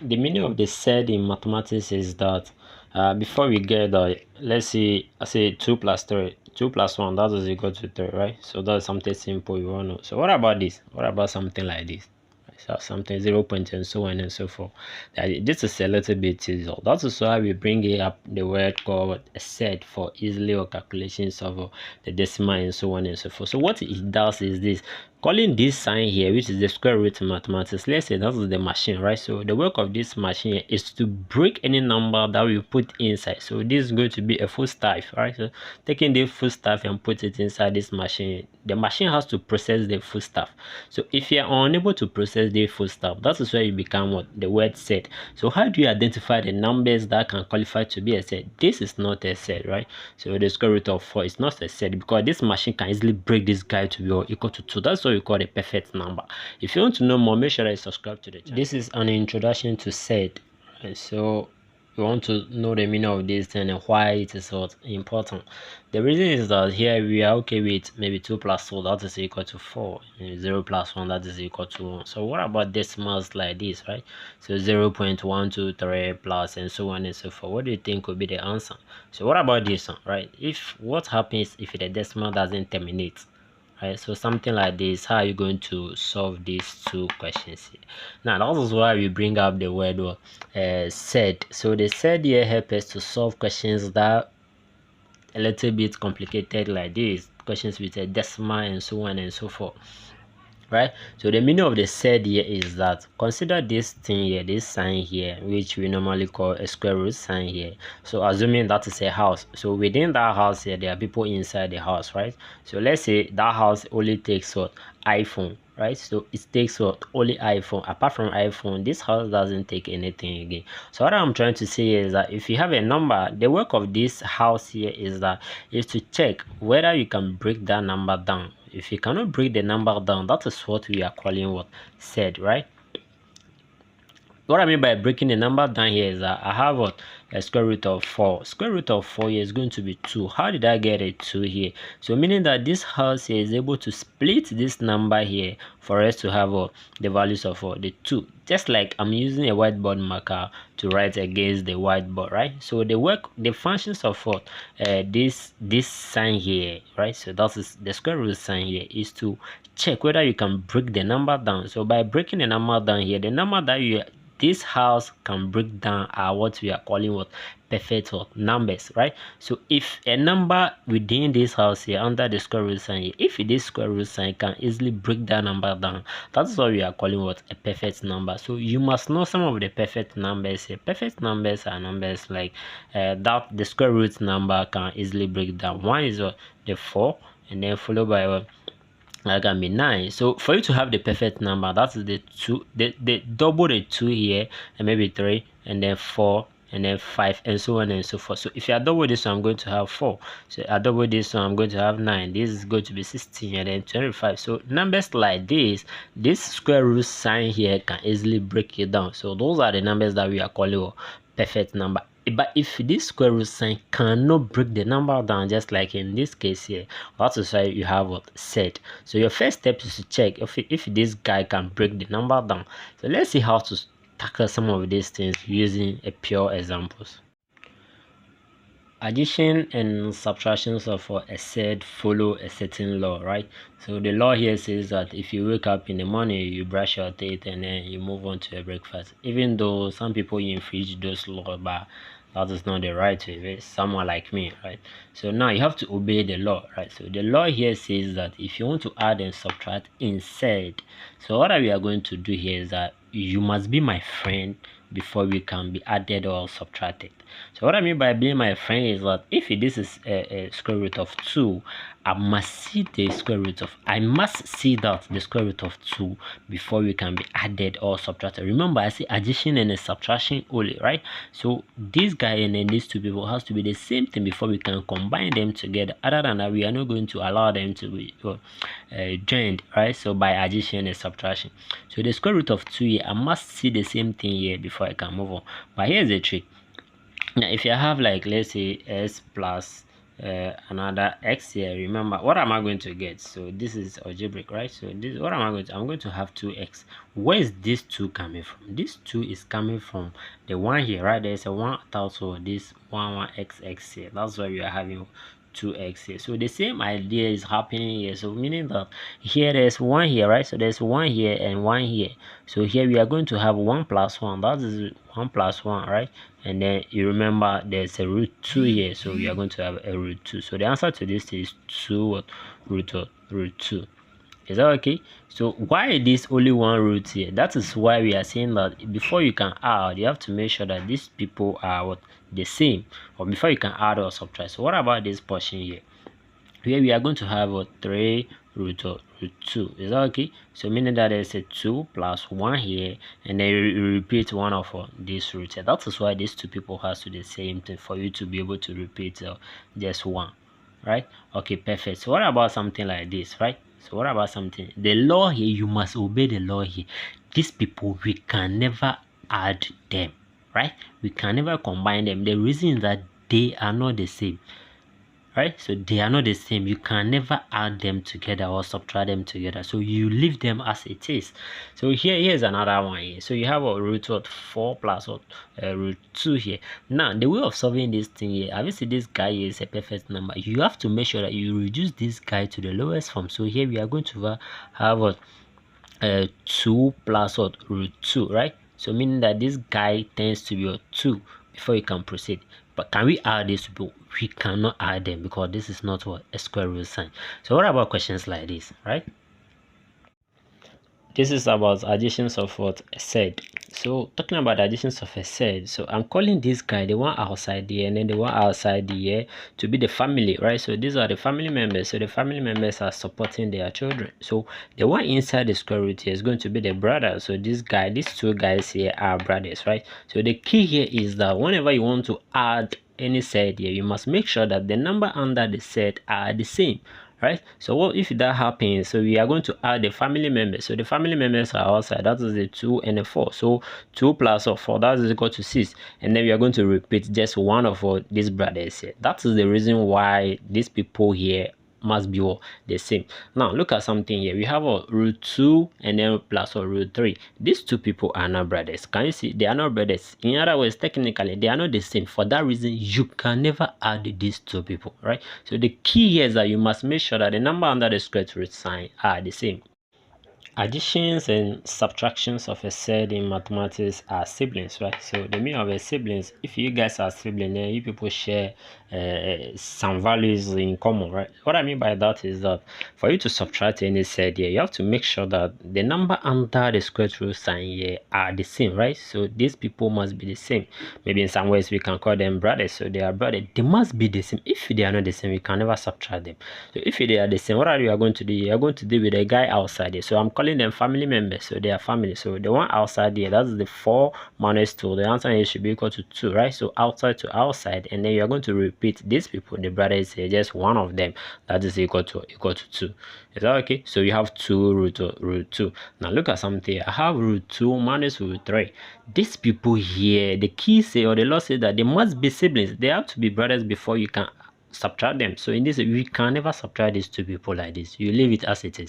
the meaning of the SURD in mathematics is that before we get the, let's say I say 2 plus 3, 2 plus 1, that is equal to 3, right? So that's something simple you want to know. So what about this? What about something like this? So something 0 point and so on and so forth. This is a little bit easier. That is why we bring it up the word called a SURD for easily or calculations of the decimal and so on and so forth. So what it does is this: calling this sign here, which is the square root in mathematics, let's say that is the machine, right? So the work of this machine is to break any number that we put inside. So this is going to be a full staff, right? So taking the full staff and put it inside this machine, the machine has to process the full staff. So if you are unable to process the full staff, that is where you become what the word SURD. So how do you identify the numbers that can qualify to be a SURD? This is not a SURD, right? So the square root of 4 is not a SURD because this machine can easily break this guy to be equal to 2. That's what we call a perfect number. If you want to know more, make sure that you subscribe to the channel. This is an introduction to SURD. So we want to know the meaning of this and why it is so important. The reason is that here we are okay with maybe 2 plus 2, that is equal to 4, 0 plus 1, that is equal to 1. So what about decimals like this, right? So 0 0.123 plus and so on and so forth. What do you think would be the answer? So what about this one, right? If what happens if the decimal doesn't terminate? Right, so something like this, how are you going to solve these two questions here? Now that is why we bring up the word SURD. So the SURD here helps us to solve questions that a little bit complicated like this, questions with a decimal and so on and so forth, right? So the meaning of the SURD here is that consider this thing here, this sign here, which we normally call a square root sign here. So assuming that is a house, so within that house here there are people inside the house, right? So let's say that house only takes what iPhone, right? So it takes what only iPhone. Apart from iPhone, this house doesn't take anything again. So what I'm trying to say is that if you have a number, the work of this house here is to check whether you can break that number down. If you cannot break the number down, that is what we are calling what SURD, right? What I mean by breaking the number down here is that I have what a square root of 4. Square root of 4 here is going to be 2. How did I get a 2 here? So meaning that this house here is able to split this number here for us to have the values of the 2. Just like I'm using a whiteboard marker to write against the whiteboard, right? So the functions of what this sign here, right? So that is the square root sign here, is to check whether you can break the number down. So by breaking the number down here, the number that this house can break down are what we are calling what perfect numbers, right? So if a number within this house here under the square root sign here, if this square root sign can easily break that number down, that's what we are calling what a perfect number. So you must know some of the perfect numbers here. Perfect numbers are numbers like that the square root number can easily break down. One is the 4, and then followed by that can be 9. So for you to have the perfect number, that is the 2, the double the 2 here, and maybe 3, and then 4, and then 5, and so on and so forth. So if I double this one, I'm going to have 4. So I double this one, I'm going to have 9. This is going to be 16, and then 25. So numbers like this square root sign here can easily break it down. So those are the numbers that we are calling perfect number. But if this square root sign cannot break the number down, just like in this case here, that is why you have what SURD. So your first step is to check if this guy can break the number down. So let's see how to tackle some of these things using a pure examples. Addition and subtractions of a SURD follow a certain law, right? So the law here says that if you wake up in the morning, you brush your teeth and then you move on to a breakfast. Even though some people infringe those laws, but that is not the right way, right? Someone like me, right? So now you have to obey the law, right? So the law here says that if you want to add and subtract in SURD, so what we are going to do here is that you must be my friend before we can be added or subtracted. So what I mean by being my friend is that if this is a square root of 2, I must see the square root of the square root of 2 before we can be added or subtracted. Remember, I say addition and a subtraction only, right? So this guy and then these two people has to be the same thing before we can combine them together. Other than that, we are not going to allow them to be joined, right? So by addition and subtraction. So the square root of 2 here, I must see the same thing here before I can move on. But here's the trick. Now if you have, like, let's say s plus another x here. Remember, what am I going to get? So this is algebraic, right? So this, what am I going to, I'm going to have 2x. Where is this 2 coming from? This 2 is coming from the one here, right? There's a 1 also this 1 here. That's why we are having 2x here. So the same idea is happening here. So meaning that here there's 1 here, right? So there's 1 here and 1 here. So here we are going to have 1 plus 1. That is 1 plus 1, right? And then you remember there's a root 2 here, so we are going to have a root 2. So the answer to this is 2 root 2. Is that okay? So why this only one root here? That is why we are saying that before you can add, you have to make sure that these people are what the same, or before you can add or subtract. So what about this portion here? Here we are going to have a 3 root 2. Is that okay? So meaning that there's a 2 plus 1 here, and then you repeat one of this root here. That is why these two people has to do the same thing for you to be able to repeat just one, right? Okay, perfect. So what about something like this, right? So what about something, the law here, you must obey the law here. These people, we can never add them, right? We can never combine them. The reason is that they are not the same, right? So they are not the same. You can never add them together or subtract them together. So you leave them as it is. So here's another one here. So you have a root of 4 plus root 2 here. Now the way of solving this thing here, obviously this guy is a perfect number. You have to make sure that you reduce this guy to the lowest form. So here we are going to have a 2 plus root 2, right? So meaning that this guy tends to be a 2 before you can proceed. But can we add this? We cannot add them because this is not what a square root sign. So what about questions like this, right? This is about additions of what a set. So talking about additions of a set, so I'm calling this guy, the one outside here and then the one outside here, to be the family, right? So these are the family members. So the family members are supporting their children. So the one inside the square root here is going to be the brother. So this guy, these two guys here are brothers, right? So the key here is that whenever you want to add any set here, you must make sure that the number under the set are the same, right? So what if that happens? So we are going to add the family members. So the family members are outside, that is the 2 and the 4. So 2 plus 4, that is equal to 6, and then we are going to repeat just one of these brothers here. That is the reason why these people here must be the same. Now look at something here. We have a root 2 and then plus root 3. These two people are not brothers. Can you see? They are not brothers. In other words, technically they are not the same. For that reason, you can never add these two people, right? So the key here is that you must make sure that the number under the square root sign are the same. Additions and subtractions of a set in mathematics are siblings, right? So the meaning of a siblings, if you guys are siblings, then you people share some values in common, right? What I mean by that is that for you to subtract any set here, you have to make sure that the number under the square root sign here are the same, right? So these people must be the same. Maybe in some ways we can call them brothers. So they are brothers. They must be the same. If they are not the same, we can never subtract them. So if they are the same, what are you going to do? You are going to deal with a guy outside here. So I'm calling them family members. So they are family. So the one outside here, that's the 4 minus 2. The answer here should be equal to 2, right? So outside to outside, and then you are going to repeat these people. The brother is here, just one of them, that is equal to 2. Is that okay? So you have 2 root 2. Now look at something. I have root 2 minus root 3. These people here, the key say, or the law says that they must be siblings. They have to be brothers before you can subtract them. So in this, we can never subtract these two people like this. You leave it as it is.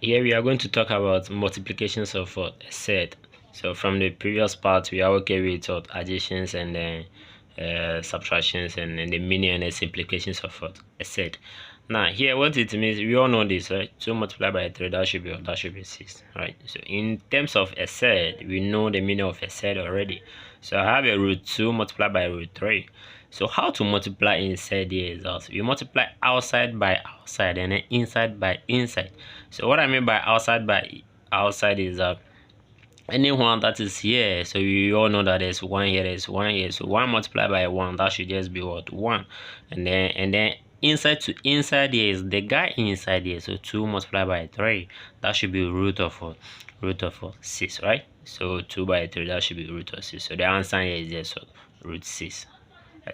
Here we are going to talk about multiplications of a set. So from the previous part, we are okay with additions and then subtractions and the meaning and the implications of a set. Now here, what it means, we all know this, right? 2 multiplied by 3, that should be 6, right? So in terms of a set, we know the meaning of a set already. So I have a root 2 multiplied by root 3. So how to multiply inside here is also you multiply outside by outside and then inside by inside. So what I mean by outside is that anyone that is here, so you all know that there's 1 here, there's 1 here. So 1 multiplied by 1, that should just be what? 1. And then inside to inside here is the guy inside here. So 2 multiplied by 3, that should be root of 6, right? So 2 by 3, that should be root of 6. So the answer here is just root 6.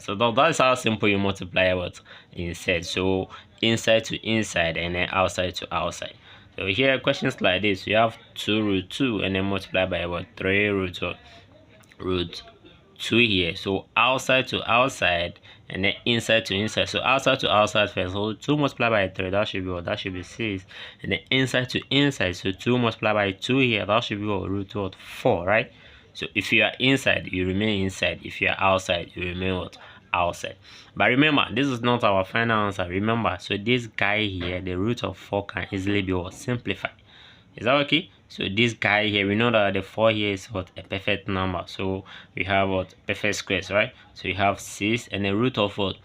So that's how simple you multiply what inside. So inside to inside and then outside to outside. So here questions like this, you have 2 root 2 and then multiply by what? 3 root 2 here. So outside to outside and then inside to inside. So outside to outside first. So 2 multiplied by 3, that should be what? That should be 6. And then inside to inside. So 2 multiplied by 2 here, that should be what? Root what? 4, right? So if you are inside, you remain inside. If you are outside, you remain what? Outside. But remember, this is not our final answer. Remember, so this guy here, the root of 4 can easily be what? Simplified. Is that okay? So this guy here, we know that the 4 here is what? A perfect number. So we have what? Perfect squares, right? So you have 6 and the root of what?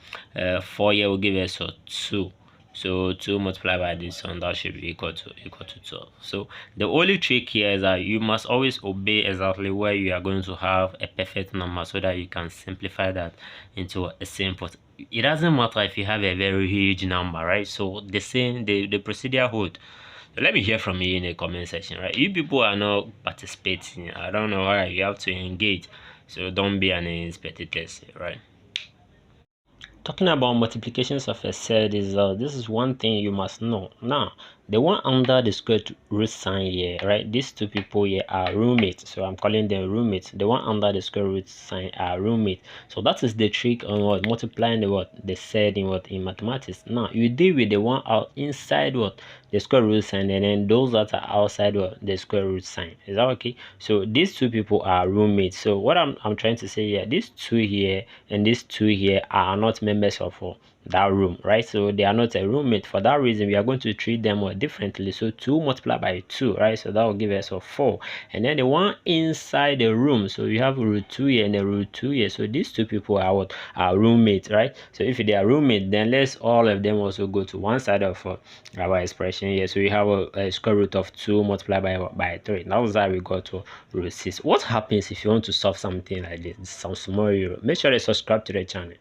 4 here will give us what? 2. So 2 multiplied by this one, that should be equal to 12. So the only trick here is that you must always obey exactly where you are going to have a perfect number so that you can simplify that into a simple. It doesn't matter if you have a very huge number, right? So the same the procedure hold. So let me hear from you in the comment section, right? You people are not participating. I don't know why. You have to engage. So don't be an spectator, right? Talking about multiplications of a set is this is one thing you must know. Now, the one under the square root sign here, right? These two people here are roommates, so I'm calling them roommates. The one under the square root sign are roommates. So that is the trick on what? Multiplying the what? The set in what? In mathematics. Now you deal with the one out inside what? The square root sign, and then those that are outside what? The square root sign. Is that okay? So these two people are roommates. So what I'm trying to say here, these two here and these two here are not members of that room, right? So they are not a roommate. For that reason, we are going to treat them differently. So 2 multiplied by 2, right? So that will give us 4. And then the one inside the room, so you have root 2 here and the root 2 here. So these two people are what? Are roommates, right? So if they are roommates, then let's all of them also go to one side of our expression here. So we have a square root of 2 multiplied by 3. That was how we got to root 6. What happens if you want to solve something like this, some small euro? Make sure to subscribe to the channel.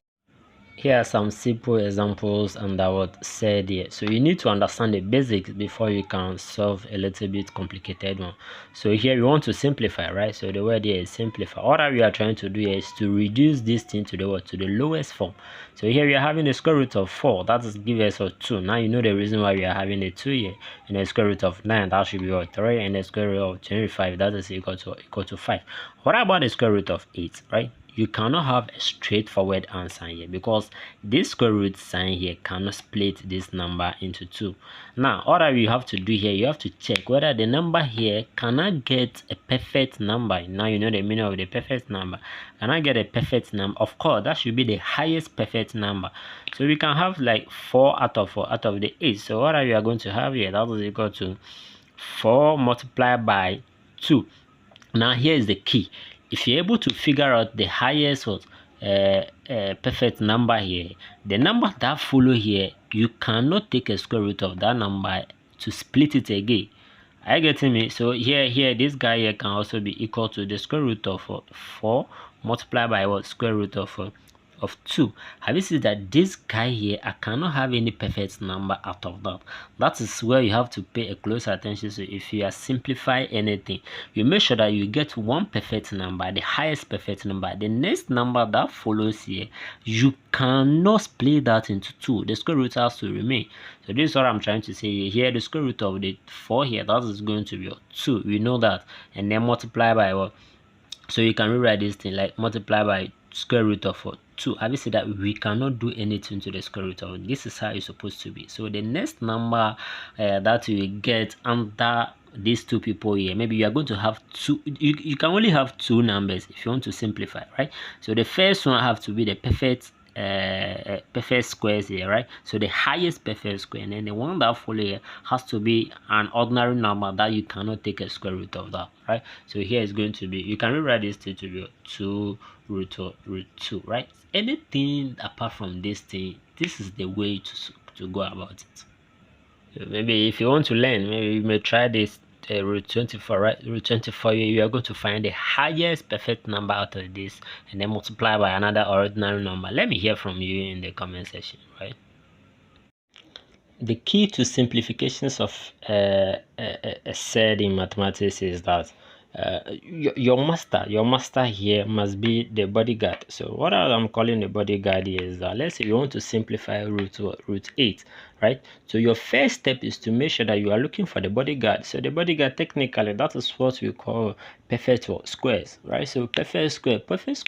Here are some simple examples under what said here. So you need to understand the basics before you can solve a little bit complicated one. So here we want to simplify, right? So the word here is simplify. All that we are trying to do here is to reduce this thing to the what? To the lowest form. So here we are having the square root of 4. That is give us a 2. Now you know the reason why we are having the 2 here. And the square root of 9, that should be what? 3. And the square root of 25, that is equal to 5. What about the square root of 8, right? You cannot have a straightforward answer here because this square root sign here cannot split this number into 2. Now, all that you have to do here, you have to check whether the number here cannot get a perfect number. Now you know the meaning of the perfect number. Can I get a perfect number? Of course, that should be the highest perfect number. So we can have like 4 out of the 8. So what are we going to have here? That is equal to 4 multiplied by 2. Now here is the key. If you're able to figure out the highest perfect number here, the number that follow here, you cannot take a square root of that number to split it again. Are you getting me? So here this guy here can also be equal to the square root of 4 multiplied by what? Square root of 2. Have you seen that this guy here, I cannot have any perfect number out of that? That is where you have to pay a close attention. So if you are simplifying anything, you make sure that you get one perfect number, the highest perfect number. The next number that follows here, you cannot split that into 2. The square root has to remain. So this is what I'm trying to say here. The square root of the 4 here, that is going to be 2. We know that. And then multiply by what? So you can rewrite this thing like multiply by square root of 2. Have you seen that we cannot do anything to the square root of it? This is how it's supposed to be. So the next number that you get under these two people here, maybe you are going to have two. You can only have 2 numbers if you want to simplify, right? So the first one have to be the perfect squares here, right? So the highest perfect square, and then the one that follow here has to be an ordinary number that you cannot take a square root of that, right? So here is going to be, you can rewrite this to be 2 root 2, right? Anything apart from this thing, this is the way to go about it. So maybe if you want to learn, maybe you may try this root 24, right? Root 24, you are going to find the highest perfect number out of this and then multiply by another ordinary number. Let me hear from you in the comment section, right? The key to simplifications of a set in mathematics is that your master here must be the bodyguard. So what I'm calling the bodyguard here is that, let's say you want to simplify root 8, right? So your first step is to make sure that you are looking for the bodyguard. So the bodyguard, technically, that is what we call perfect squares, right? So perfect square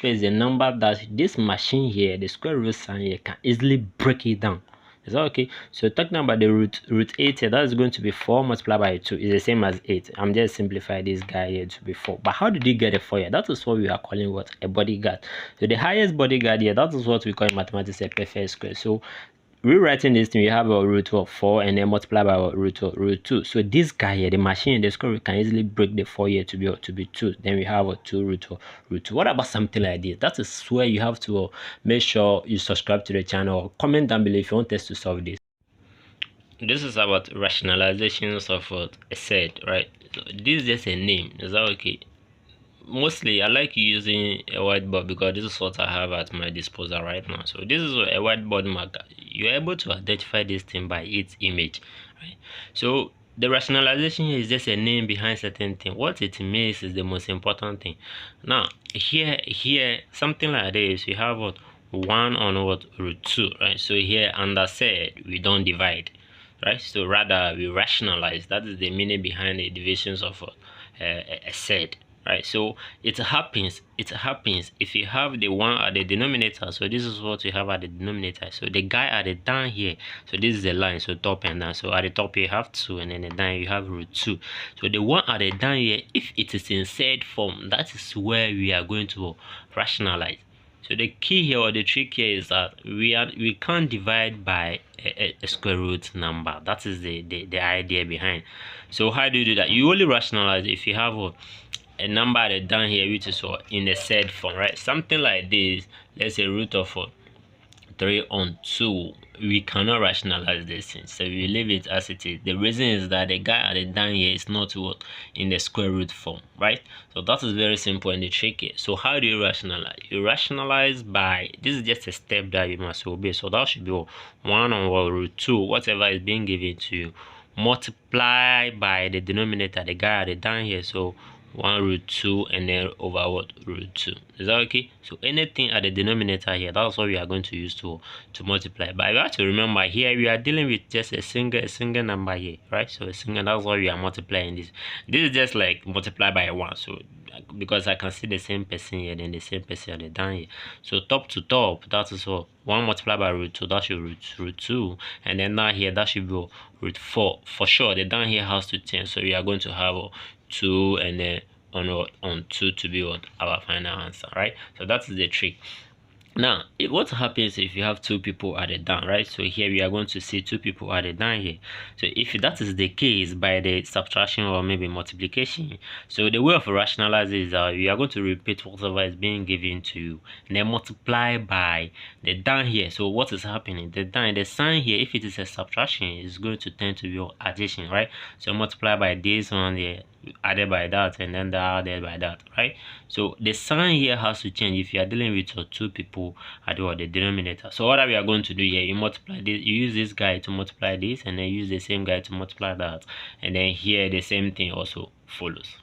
is a number that this machine here, the square root sign here, can easily break it down. Is that okay? So talking about the root 8 here, that's going to be 4 multiplied by 2 is the same as 8. I'm just simplifying this guy here to be 4. But how did you get a 4 here? That is what we are calling what? A bodyguard. So the highest bodyguard here, that is what we call in mathematics a perfect square. So rewriting this thing, we have a root of 4 and then multiply by root 2. So this guy here, the machine, the square root, can easily break the 4 here to be 2. Then we have a 2 root 2. What about something like this? That is where you have to make sure you subscribe to the channel. Comment down below if you want us to solve this. This is about rationalizations of a set, right? So this is just a name. Is that okay? Mostly I like using a whiteboard because this is what I have at my disposal right now. So this is a whiteboard marker. You're able to identify this thing by its image, right? So the rationalization here is just a name behind certain thing. What it means is the most important thing. Now here something like this, you have what 1 on what root 2, right? So here under said we don't divide, right? So rather we rationalize. That is the meaning behind the divisions of a set, right? So it happens if you have the 1 at the denominator. So this is what we have at the denominator. So the guy at the down here, so this is the line, so top and down. So at the top you have 2 and then the down you have root 2. So the 1 at the down here, if it is in said form, that is where we are going to rationalize. So the key here, or the trick here, is that we can't divide by a square root number. That is the idea behind. So how do you do that? You only rationalize if you have a number down here which is in the said form, right? Something like this, let's say root of 3 on 2. We cannot rationalize this thing, so we leave it as it is. The reason is that the guy at the down here is not what in the square root form, right? So that is very simple and tricky. So how do you rationalize? You rationalize by, this is just a step that you must obey. So that should be 1 on root 2, whatever is being given to you, multiply by the denominator, the guy at the down here. So 1 root 2 and then over what root 2. Is that okay? So anything at the denominator here, that's what we are going to use to multiply. But you have to remember here we are dealing with just a single number here, right? So a single, that's why we are multiplying this. This is just like multiply by 1. So because I can see the same person here, then the same person at the down here. So top to top, that is what 1 multiplied by root 2, that should root 2, and then down here that should be root 4. For sure, the down here has to 10, so we are going to have 2 and then on 2 to be what our final answer, right? So that's the trick. Now what happens if you have 2 people at the down, right? So here we are going to see 2 people at the down here. So if that is the case by the subtraction or maybe multiplication, so the way of rationalizing is that we are going to repeat whatever is being given to you and then multiply by the down here. So what is happening, the sign here, if it is a subtraction, is going to tend to be addition, right? So multiply by this one here, added by that, and then that added by that, right? So the sign here has to change if you are dealing with 2 people at the denominator. So what we are going to do here, you multiply this, you use this guy to multiply this, and then use the same guy to multiply that, and then here the same thing also follows.